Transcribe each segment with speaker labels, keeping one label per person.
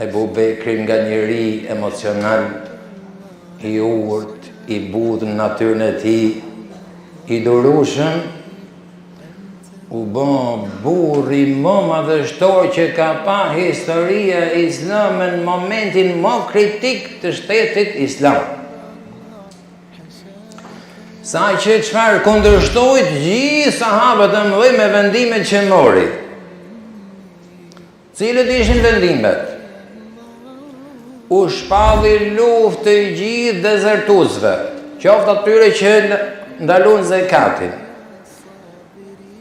Speaker 1: Ebu Bekri nga njeri emocional, i urt, i budh në natyrën e tij, i durueshëm, u bë burri më madhështor që ka pa historia islame në momentin më kritik të shtetit islam. Sa që çfarë kundërshtojt gjithë sahabët e mëdhenj me vendimet që mori. Cilët ishin vendimet? U shpalli luftë të gjithë dezertuesve, qoftë atyre që ndalun zekatin,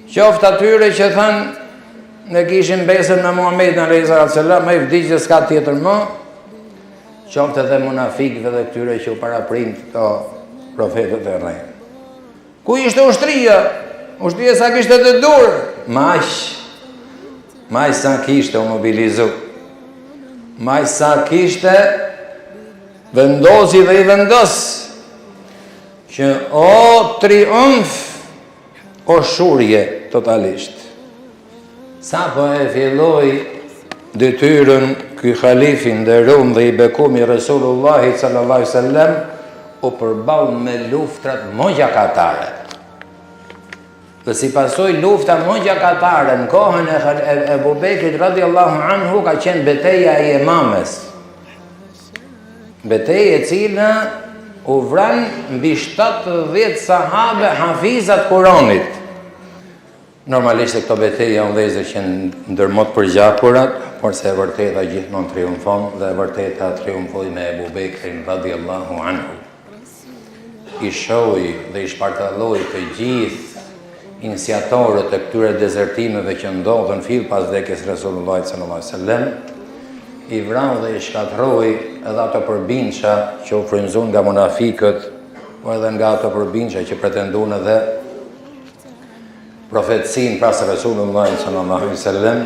Speaker 1: qoftë atyre që thanë ne kishim besën në Muhamedit alayhi salam, ai vdiq dhe s'ka tjetër më, qoftë edhe munafikëve dhe këtyre që u paraprind këto profetët e rrejnë. Ku ishte ushtria? Ushtria sa kishte të dur? Maj sa kishte u mobilizu. Maj sa kishte vendosi dhe i vendos që o triumf, o shurje totalisht. Sa po e filloi detyrën ky khalifin nderuar dhe i bekum i Resulullahit sallallahu alaihi wasallam, u përball me luftrat mogjaqatare. Dhe si pasoj lufta mogjaqatare në kohën e Ebu Bekrit radiallahu anhu ka qenë betejë e Yemames. Betejë e cila u vran mbi 70 sahabe hafizat Kuranit. Normalisht këto betejë janë vëzë që ndërmot përgjakurat, por se e vërteta gjithmonë triumfon dhe e vërteta triumfoi me Ebu Bekrin radiallahu anhu. I shohi dhe i shpartalloi të gjithë iniciatorët e këtyre dezertimeve që ndodhen fill pas vdekjes Resulullahit sallallahu alaihi wasallam, i vrau dhe i shkatroi edhe ato përbindësha që u frymëzuan nga munafikët, po edhe nga ato përbindësha që pretenduan edhe profetësinë pas Resulullahit sallallahu alaihi wasallam.